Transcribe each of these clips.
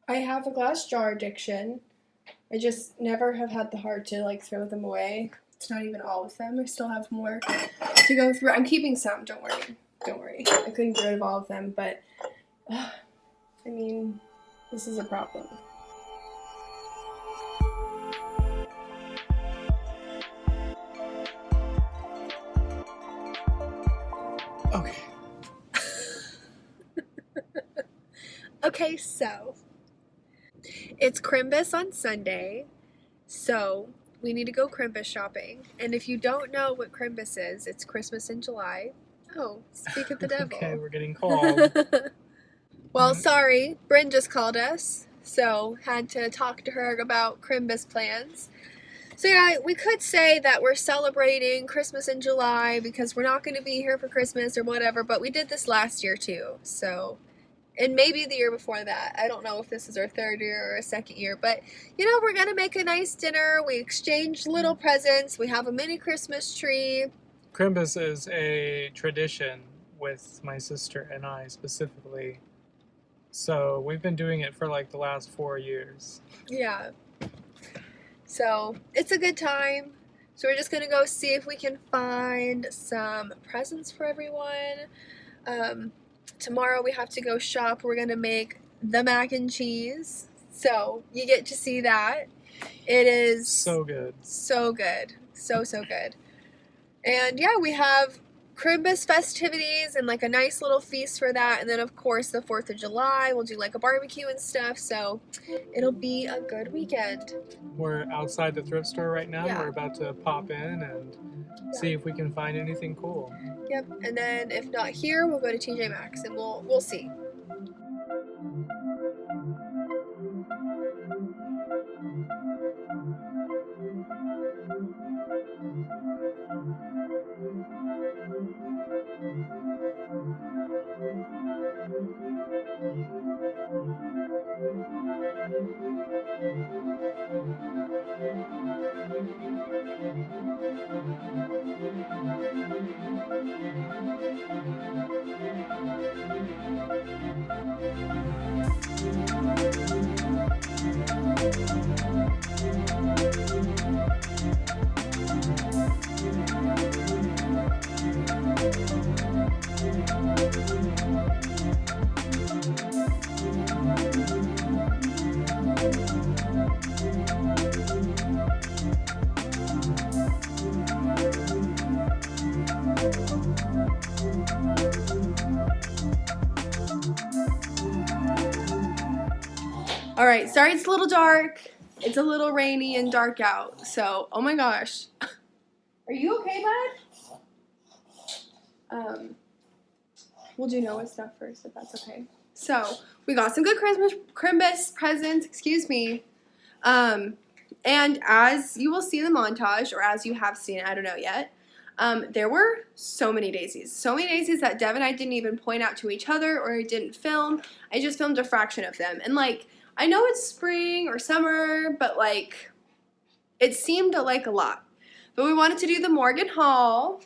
I have a glass jar addiction. I just never have had the heart to like throw them away. It's not even all of them. I still have more to go through. I'm keeping some. Don't worry. Don't worry. I couldn't get rid of all of them, but I mean, this is a problem. Okay. Okay, so it's Chrimbus on Sunday, so we need to go Chrimbus shopping. And if you don't know what Chrimbus is, it's Christmas in July. Oh, speak of the devil. Okay, we're getting called. Well, sorry, Bryn just called us, so had to talk to her about Chrimbus plans. So yeah, we could say that we're celebrating Christmas in July because we're not going to be here for Christmas or whatever, but we did this last year too, so... And maybe the year before that. I don't know if this is our third year or a second year. But, you know, we're going to make a nice dinner. We exchange little presents. We have a mini Christmas tree. Chrimbus is a tradition with my sister and I specifically. So we've been doing it for like the last 4 years. Yeah. So it's a good time. So we're just going to go see if we can find some presents for everyone. Tomorrow we have to go shop. We're going to make the mac and cheese. So you get to see that. It is so good. So good. So good. And yeah, we have Chrimbus festivities and like a nice little feast for that. And then of course the 4th of July, we'll do like a barbecue and stuff. So it'll be a good weekend. We're outside the thrift store right now. Yeah. We're about to pop in and see if we can find anything cool. Yep, and then if not here, we'll go to TJ Maxx and we'll see. All right, sorry it's a little dark. It's a little rainy and dark out. So, oh my gosh. Are you okay, bud? We'll do Noah's stuff first, if that's okay. So, we got some good Chrimbus presents, excuse me. And as you will see in the montage, or as you have seen it, I don't know yet, there were so many daisies. So many daisies that Dev and I didn't even point out to each other or didn't film. I just filmed a fraction of them. And, like, I know it's spring or summer, but, like, it seemed like a lot. But we wanted to do the Morgan haul.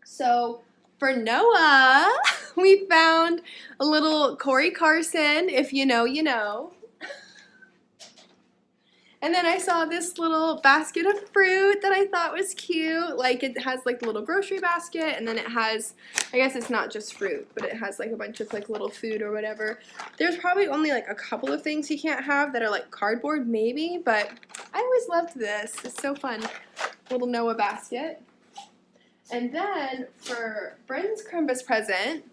So, for Noah, we found a little Corey Carson, if you know, you know. And then I saw this little basket of fruit that I thought was cute. Like, it has, like, the little grocery basket, and then it has, I guess it's not just fruit, but it has, like, a bunch of, like, little food or whatever. There's probably only, like, a couple of things he can't have that are, like, cardboard, maybe, but I always loved this. It's so fun. Little Noah basket. And then, for Bryn's Chrimbus present,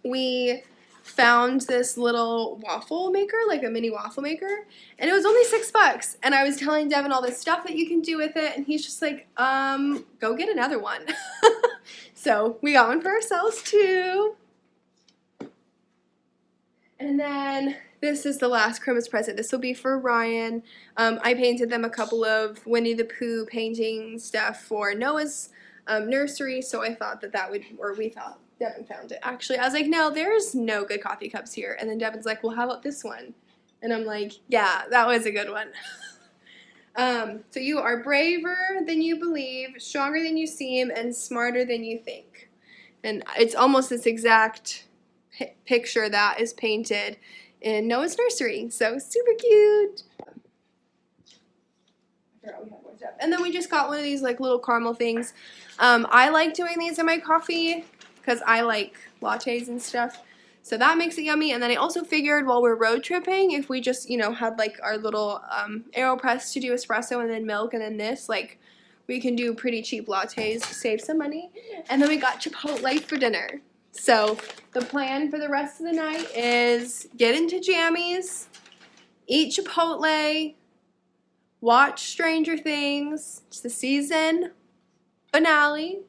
we found this little waffle maker, like a mini waffle maker, and it was only $6. And I was telling Devin all this stuff that you can do with it, and he's just like, go get another one. So we got one for ourselves too. And then this is the last Chrimbus present. This will be for Ryan. I painted them a couple of Winnie the Pooh painting stuff for Noah's nursery, so I thought that would, or we thought, Devin found it. Actually, I was like, no, there's no good coffee cups here. And then Devin's like, well, how about this one? And I'm like, yeah, that was a good one. So you are braver than you believe, stronger than you seem, and smarter than you think. And it's almost this exact picture that is painted in Noah's nursery. So super cute. And then we just got one of these like little caramel things. I like doing these in my coffee because I like lattes and stuff. So that makes it yummy. And then I also figured while we're road tripping, if we just, you know, had like our little AeroPress to do espresso and then milk and then this, like we can do pretty cheap lattes, save some money. And then we got Chipotle for dinner. So the plan for the rest of the night is get into jammies, eat Chipotle, watch Stranger Things. It's the season finale.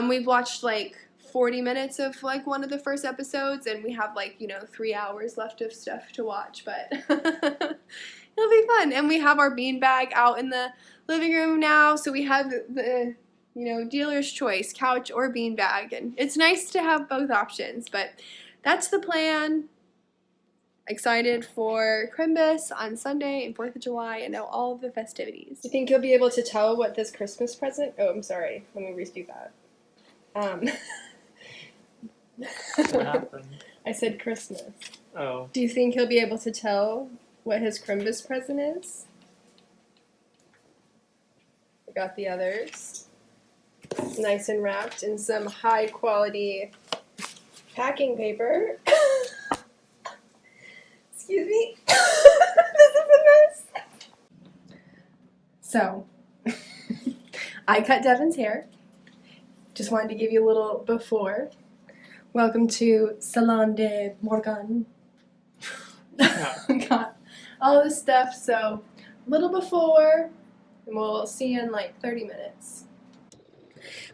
We've watched like 40 minutes of like one of the first episodes, and we have like, you know, 3 hours left of stuff to watch, but it'll be fun. And we have our beanbag out in the living room now, so we have the you know, dealer's choice, couch or beanbag, and it's nice to have both options. But that's the plan. Excited for Chrimbus on Sunday and 4th of July and now all of the festivities. You think you'll be able to tell what this Christmas present? Oh, I'm sorry. Let me redo that. What happened? I said Christmas. Oh. Do you think he'll be able to tell what his Chrimbus present is? I got the others. Nice and wrapped in some high quality packing paper. Excuse me. This is a mess. So, I cut Devin's hair. Just wanted to give you a little before. Welcome to Salon de Morgan. Got all this stuff, so a little before, and we'll see you in like 30 minutes.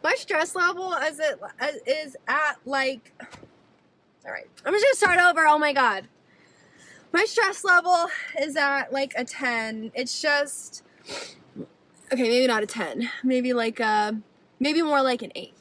My stress level is at like, alright, I'm just gonna start over, oh my god. My stress level is at like a 10. It's just, okay, maybe not a 10. Maybe like maybe more like an 8.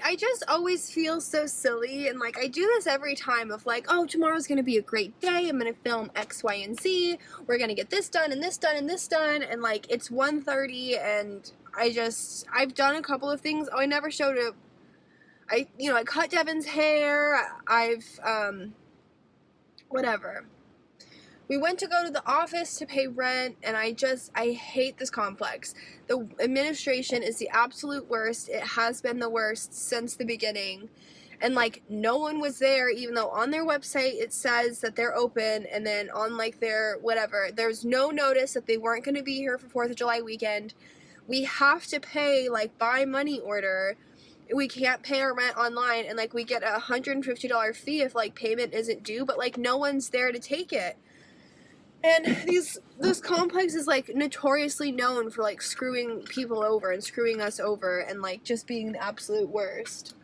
I just always feel so silly, and like I do this every time of like, oh, tomorrow's gonna be a great day, I'm gonna film X, Y, and Z, we're gonna get this done and this done and this done, and like it's 1:30 and I've done a couple of things. Oh, I never showed it. I cut Devin's hair, whatever. We went to go to the office to pay rent, and I hate this complex. The administration is the absolute worst. It has been the worst since the beginning. And, like, no one was there, even though on their website it says that they're open, and then on, like, their whatever, there's no notice that they weren't going to be here for 4th of July weekend. We have to pay, like, by money order. We can't pay our rent online, and, like, we get a $150 fee if, like, payment isn't due, but, like, no one's there to take it. And this complex is, like, notoriously known for, like, screwing people over and screwing us over and, like, just being the absolute worst.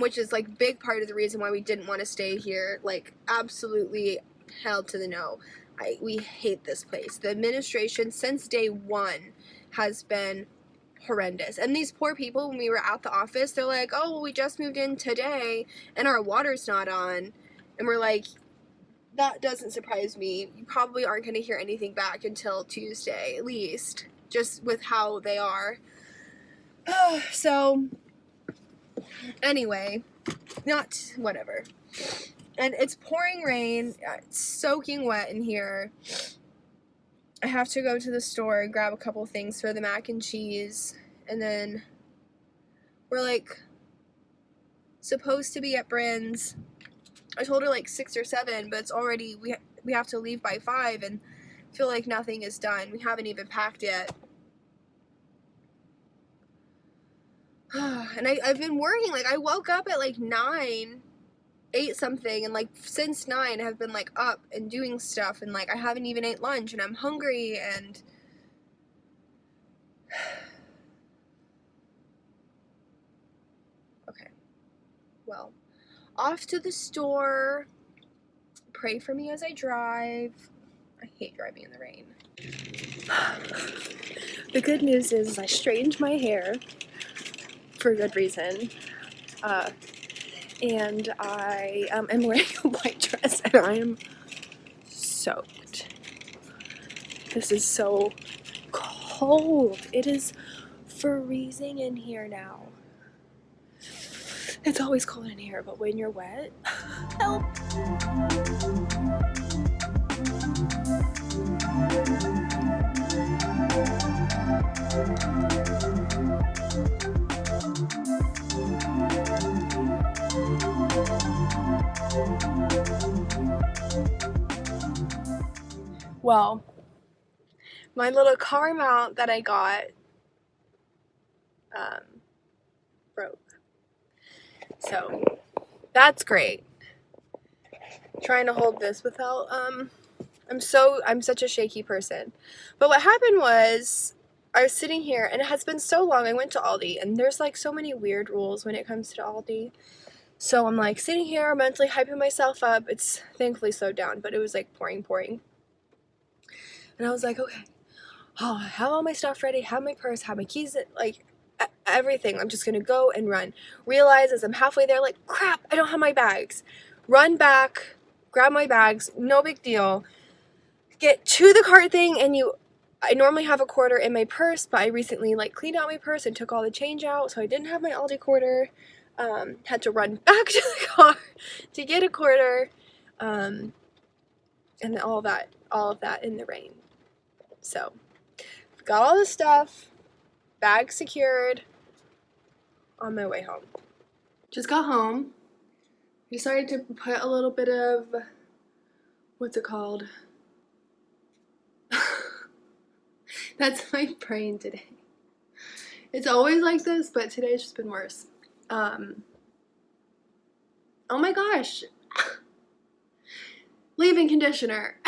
Which is, like, big part of the reason why we didn't want to stay here. Like, absolutely hell to the no. We hate this place. The administration, since day one, has been horrendous. And these poor people, when we were at the office, they're like, oh, well, we just moved in today, and our water's not on. And we're like, that doesn't surprise me. You probably aren't going to hear anything back until Tuesday, at least, just with how they are. So, anyway, whatever. And it's pouring rain. It's soaking wet in here. I have to go to the store and grab a couple things for the mac and cheese. And then we're, like, supposed to be at Bryn's. I told her like 6 or 7, but it's already, we have to leave by 5, and I feel like nothing is done. We haven't even packed yet. And I've been working, like I woke up at like 9, ate something, and like since 9 have been like up and doing stuff, and like I haven't even ate lunch, and I'm hungry, and okay, well, off to the store. Pray for me as I drive. I hate driving in the rain. The good news is I straightened my hair for a good reason. And I am wearing a white dress, and I am soaked. This is so cold. It is freezing in here now. It's always cold in here, but when you're wet, help. Well, my little car mount that I got broke. So that's great. Trying to hold this without I'm such a shaky person. But what happened was I was sitting here and it has been so long. I went to Aldi and there's like so many weird rules when it comes to Aldi. So I'm like sitting here mentally hyping myself up. It's thankfully slowed down, but it was like pouring. And I was like, okay, oh, I have all my stuff ready, have my purse, have my keys, like everything. I'm just gonna go and run. Realize as I'm halfway there, like, crap, I don't have my bags. Run back, grab my bags, no big deal. Get to the cart thing, and I normally have a quarter in my purse, but I recently like cleaned out my purse and took all the change out, so I didn't have my Aldi quarter. Had to run back to the car to get a quarter, and all of that in the rain. So, got all the stuff, bag secured, on my way home. Just got home. I decided to put a little bit of, what's it called? That's my brain today. It's always like this, but today's just been worse. Oh my gosh. Leave-in conditioner.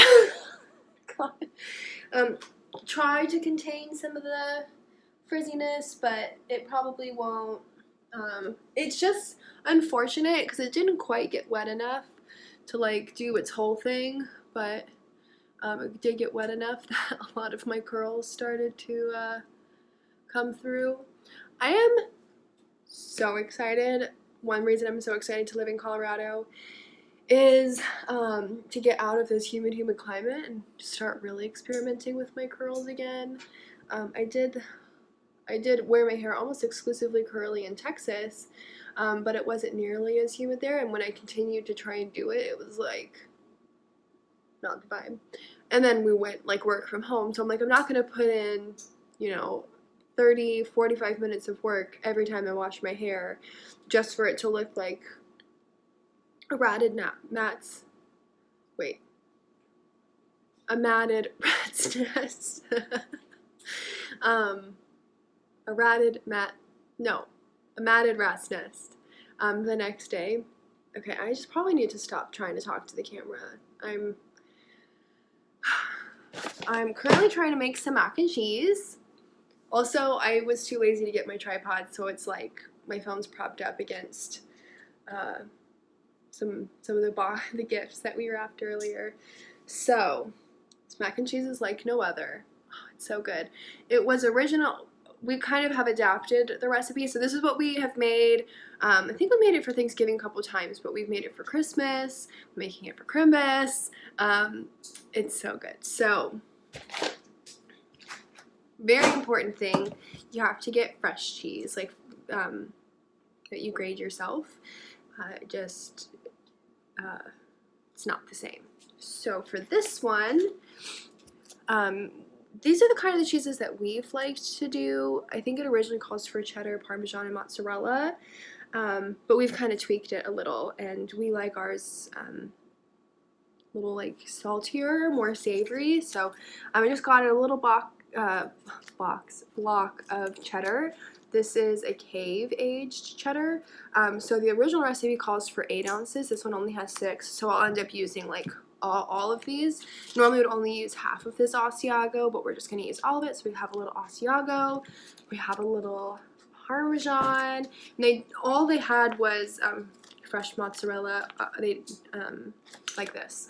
God. Try to contain some of the frizziness, but it probably won't. It's just unfortunate because it didn't quite get wet enough to like do its whole thing, but it did get wet enough that a lot of my curls started to come through. I am so excited. One reason I'm so excited to live in Colorado is to get out of this humid climate and start really experimenting with my curls again. I did wear my hair almost exclusively curly in Texas, but it wasn't nearly as humid there, and when I continued to try and do it, it was like not the vibe. And then we went like work from home, so I'm like, I'm not gonna put in, 30-45 minutes of work every time I wash my hair just for it to look like a matted rat's nest. A matted rat's nest the next day. Okay, I just probably need to stop trying to talk to the camera. I'm currently trying to make some mac and cheese. Also, I was too lazy to get my tripod, so it's like my phone's propped up against some of the gifts that we wrapped earlier. So, this mac and cheese is like no other. Oh, it's so good. It was original. We kind of have adapted the recipe, so this is what we have made. I think we made it for Thanksgiving a couple times, but we've made it for Christmas. We're making it for Chrimbus. It's so good. So, very important thing, you have to get fresh cheese, like that you grade yourself. It's not the same. So for this one, these are the kind of the cheeses that we've liked to do. I think it originally calls for cheddar, Parmesan, and mozzarella, but we've kind of tweaked it a little, and we like ours a little like saltier, more savory. So I just got a little block of cheddar. This is a cave-aged cheddar. So the original recipe calls for 8 ounces. This one only has 6, so I'll end up using like all of these. Normally would only use half of this Asiago, but we're just going to use all of it. So we have a little Asiago, we have a little Parmesan, and all they had was fresh mozzarella. Like this.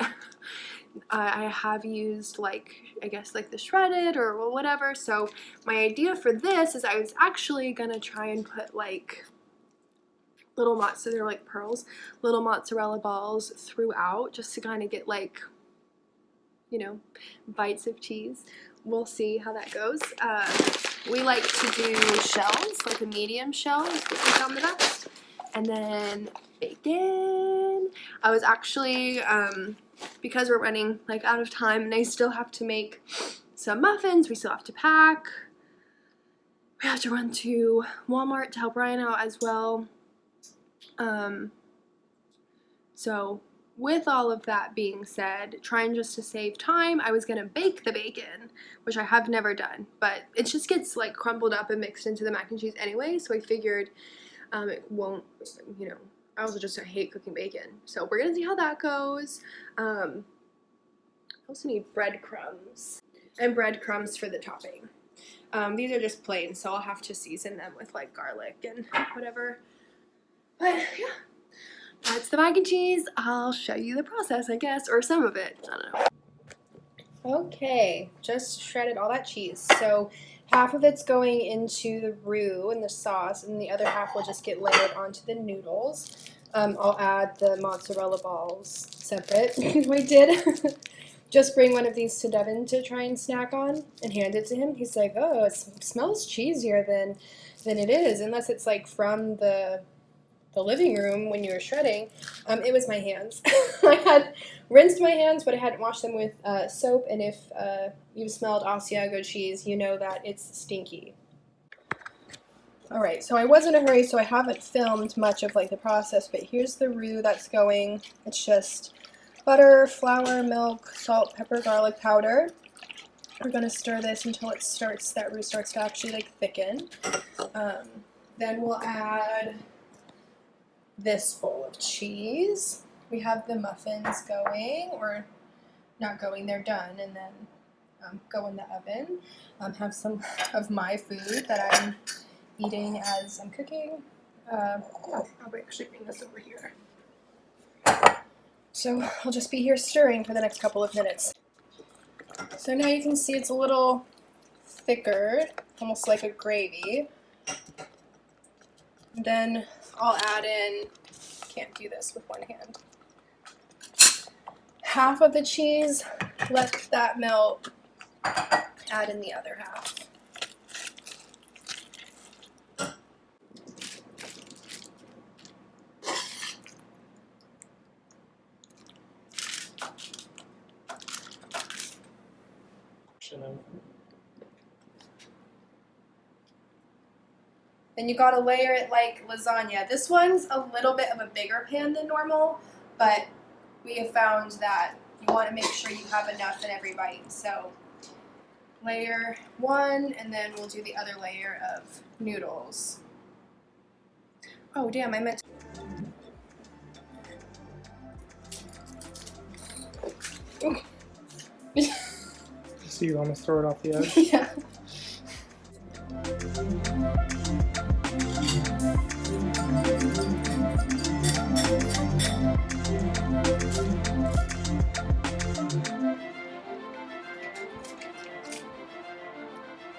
I have used I guess the shredded or whatever. So my idea for this is I was actually gonna try and put little mozzarella, they're like pearls, little mozzarella balls throughout, just to kind of get bites of cheese. We'll see how that goes. we like to do shells, like a medium shell is what we found the best. And then bacon. I was actually, because we're running like out of time and I still have to make some muffins, we still have to pack. We have to run to Walmart to help Ryan out as well. So with all of that being said, trying just to save time, I was gonna bake the bacon, which I have never done, but it just gets like crumbled up and mixed into the mac and cheese anyway, so I figured it won't, you know, I also just hate cooking bacon. So we're gonna see how that goes. I also need breadcrumbs and breadcrumbs for the topping. These are just plain, so I'll have to season them with like garlic and whatever. But yeah. That's the mac and cheese. I'll show you the process, I guess, or some of it. I don't know. Okay, just shredded all that cheese. So half of it's going into the roux and the sauce, and the other half will just get layered onto the noodles. I'll add the mozzarella balls separate. I did just bring one of these to Devin to try and snack on and hand it to him. He's like, oh, it smells cheesier than it is, unless it's like from the living room when you were shredding. It was my hands. I had rinsed my hands, but I hadn't washed them with soap, and if you've smelled Asiago cheese, you know that it's stinky. Alright, so I was in a hurry, so I haven't filmed much of like the process, but here's the roux that's going. It's just butter, flour, milk, salt, pepper, garlic powder. We're going to stir this until that roux starts to actually like thicken. Then we'll add this bowl of cheese. We have the muffins going, or not going, they're done, and then go in the oven. Have some of my food that I'm eating as I'm cooking. I'll actually bring this over here. So I'll just be here stirring for the next couple of minutes. So now you can see it's a little thicker, almost like a gravy. Then I'll add in, can't do this with one hand, half of the cheese, let that melt, add in the other half. Then you gotta layer it like lasagna. This one's a little bit of a bigger pan than normal, but we have found that you want to make sure you have enough in every bite. So layer one, and then we'll do the other layer of noodles. Oh damn, I meant to... So you almost throw it off the edge? Yeah.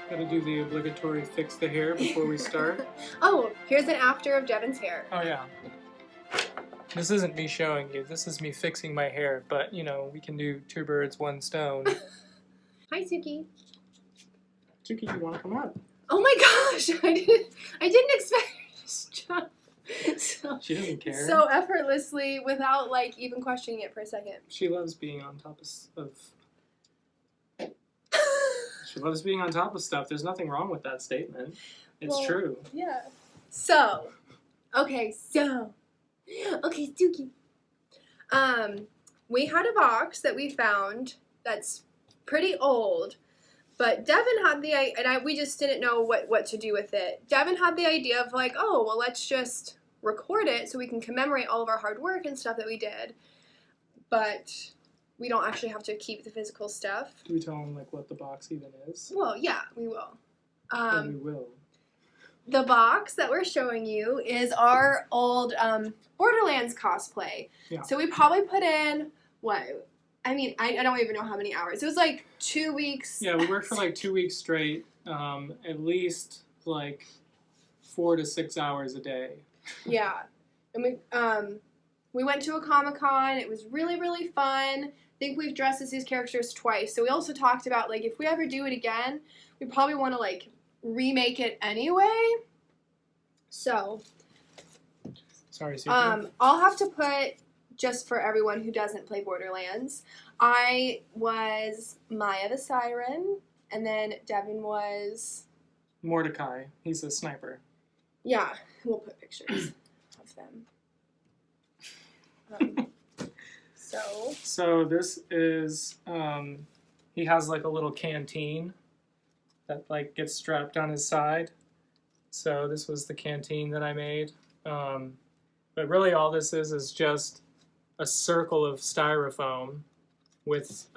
Gotta do the obligatory fix the hair before we start. Oh, here's an after of Devin's hair. Oh yeah. This isn't me showing you, this is me fixing my hair, but you know, we can do two birds, one stone. Hi, Suki. Suki, you wanna come out? Oh my gosh, I didn't expect her to just jump. She doesn't care. So effortlessly, without like even questioning it for a second. She loves being on top of She loves being on top of stuff. There's nothing wrong with that statement. It's true. Yeah. So, okay, Suki. We had a box that we found that's pretty old, but Devin had we just didn't know what to do with it. Devin had the idea of like, oh, well, let's just record it so we can commemorate all of our hard work and stuff that we did, but we don't actually have to keep the physical stuff. Do we tell them like what the box even is? Well, yeah, we will. We will. The box that we're showing you is our old Borderlands cosplay. Yeah. So we probably put in, what? I mean, I don't even know how many hours. It was like 2 weeks. Yeah, we worked for like 2 weeks straight, at least like 4 to 6 hours a day. Yeah. And we went to a Comic-Con. It was really, really fun. I think we've dressed as these characters twice. So we also talked about, like, if we ever do it again, we probably want to, like, remake it anyway. So, Sorry, Super. I'll have to put, just for everyone who doesn't play Borderlands, I was Maya the Siren, and then Devin was... Mordecai. He's a sniper. Yeah, we'll put pictures of them. So this is, he has like a little canteen that like gets strapped on his side. So this was the canteen that I made. But really all this is just a circle of styrofoam with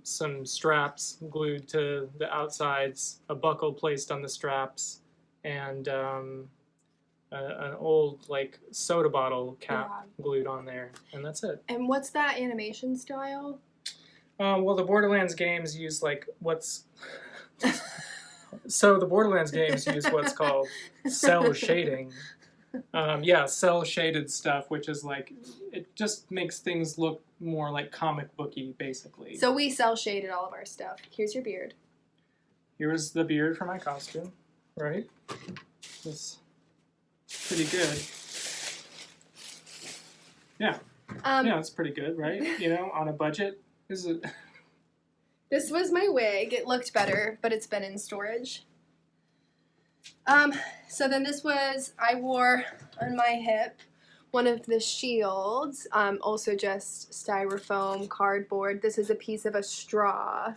some straps glued to the outsides, a buckle placed on the straps, and an old like soda bottle cap glued on there, and that's it. And what's that animation style? Well, the Borderlands games use like so the Borderlands games use what's called cell shading. Cell shaded stuff, which is like, it just makes things look more like comic booky, basically. So we cell shaded all of our stuff. Here's your beard. Here's the beard for my costume, right? It's pretty good. Yeah. Yeah, it's pretty good, right? You know, on a budget. This was my wig. It looked better, but it's been in storage. So then this was, I wore on my hip one of the shields, also just styrofoam, cardboard. This is a piece of a straw.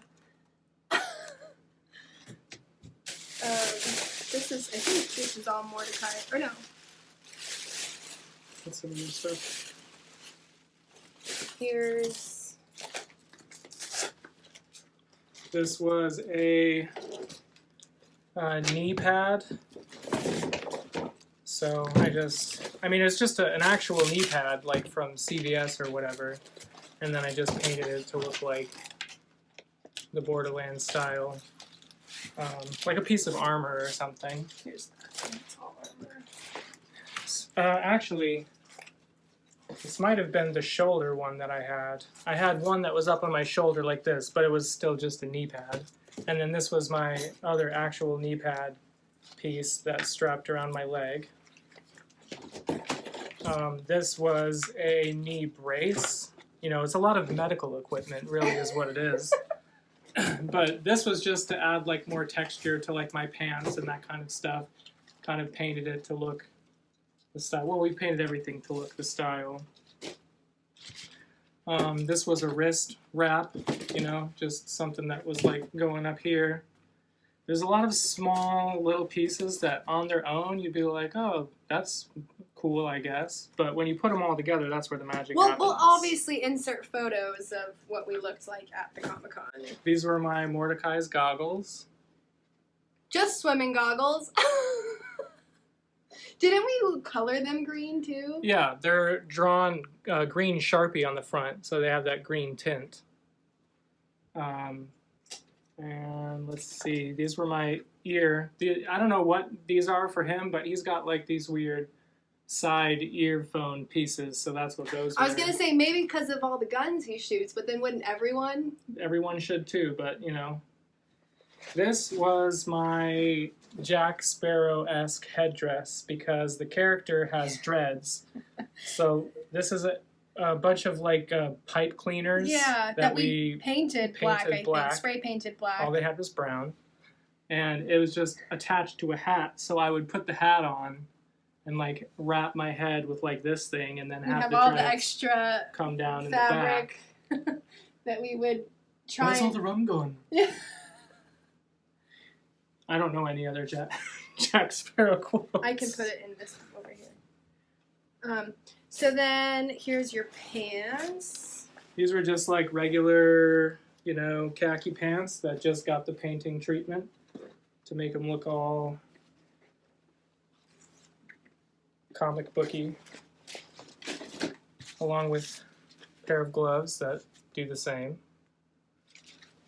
This is, I think this is all Mordecai, or no. That's some new stuff. Here's... This was a knee pad. So I mean, it's just an actual knee pad, like from CVS or whatever. And then I just painted it to look like the Borderlands style. Like a piece of armor or something. Here's that. It's all armor. Actually, this might have been the shoulder one that I had. I had one that was up on my shoulder like this, but it was still just a knee pad. And then this was my other actual knee pad piece that's strapped around my leg. This was a knee brace. You know, it's a lot of medical equipment, really, is what it is. But this was just to add like more texture to like my pants and that kind of stuff. Kind of painted it to look the style. Well, we painted everything to look the style. This was a wrist wrap, you know, just something that was like going up here. There's a lot of small little pieces that on their own you'd be like, oh, that's cool, I guess. But when you put them all together, that's where the magic happens. We'll obviously insert photos of what we looked like at the Comic-Con. These were my Mordecai's goggles. Just swimming goggles. Didn't we color them green too? Yeah, they're drawn green Sharpie on the front, so they have that green tint. And let's see, these were my ear. I don't know what these are for him, but he's got like these weird side earphone pieces, so that's what those are. I was going to say maybe because of all the guns he shoots, but then wouldn't everyone? Everyone should too, but you know. This was my Jack Sparrow-esque headdress because the character has dreads. So this is a bunch of like pipe cleaners. Yeah, that we painted black, I think. Spray painted black. All they had was brown. And it was just attached to a hat, so I would put the hat on and like wrap my head with like this thing and then have the all dreads the extra come down fabric in the back. that we would try. Where's all the rum going? I don't know any other Jack Sparrow quotes. I can put it in this over here. So then here's your pants. These were just like regular, you know, khaki pants that just got the painting treatment to make them look all comic booky, along with a pair of gloves that do the same.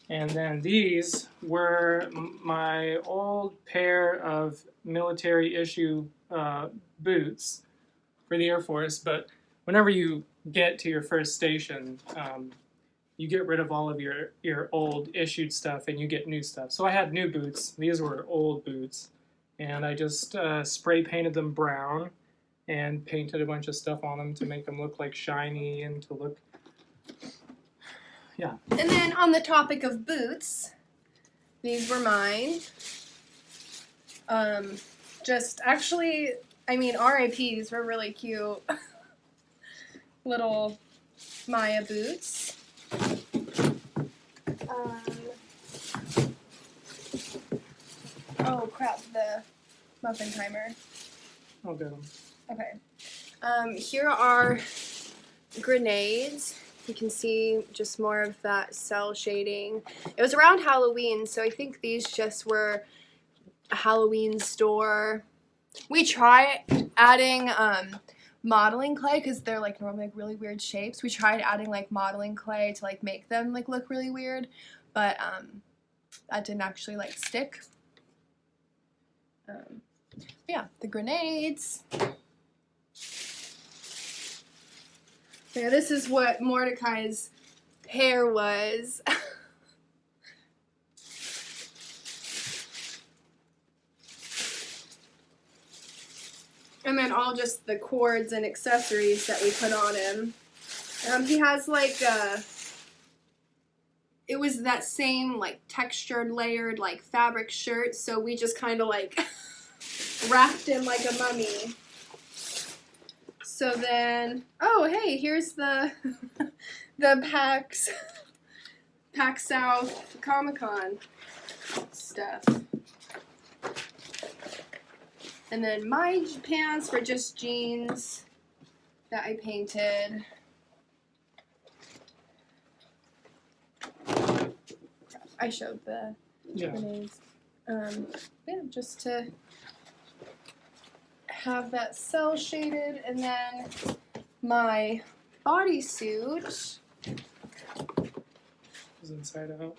And then these were my old pair of military issue boots for the Air Force. But whenever you get to your first station, you get rid of all of your old issued stuff and you get new stuff. So I had new boots. These were old boots. And I just spray painted them brown and painted a bunch of stuff on them to make them look like shiny and to look, yeah. And then on the topic of boots, these were mine. Just actually, I mean, RIPs were really cute. Little Maya boots. Oh crap, the muffin timer. I'll get them. Okay. Here are grenades. You can see just more of that cell shading. It was around Halloween, so I think these just were a Halloween store. We tried adding modeling clay because they're like normally like really weird shapes. We tried adding like modeling clay to like make them like look really weird, but that didn't actually like stick. Yeah, the grenades. Yeah, this is what Mordecai's hair was. And then all just the cords and accessories that we put on him. He has like it was that same like textured layered like fabric shirt, so we just kind of like wrapped him like a mummy. So then, oh hey, here's the the PAX South Comic-Con stuff. And then my pants were just jeans that I painted. I showed the grenades. Yeah, just to have that cell shaded, and then my bodysuit Is inside out.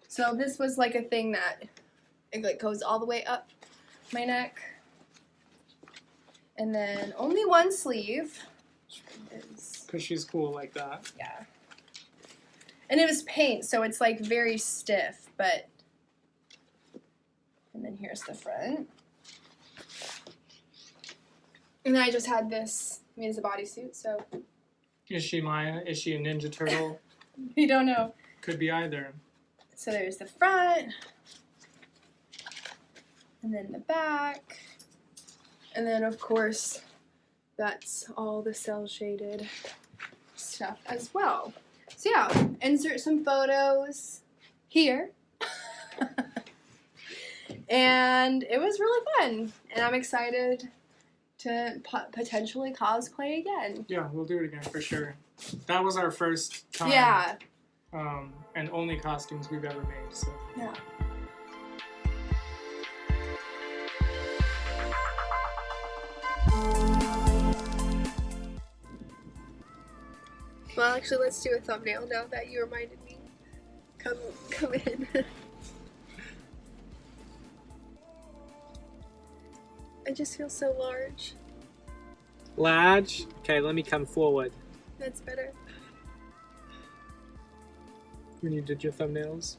So this was like a thing that it like goes all the way up my neck, and then only one sleeve. Because she's cool like that. Yeah. And it was paint, so it's like very stiff, but. And then here's the front. And then I just had this. I mean, it's a bodysuit, so. Is she Maya? Is she a Ninja Turtle? You don't know. Could be either. So there's the front. And then the back. And then, of course, that's all the cell shaded stuff as well. So yeah, insert some photos here. And it was really fun. And I'm excited to potentially cosplay again. Yeah, we'll do it again for sure. That was our first time. Yeah. And only costumes we've ever made. So. Yeah. Well, actually, let's do a thumbnail now that you reminded me. Come in. I just feel so large. Large? Okay, let me come forward. That's better. When you did your thumbnails.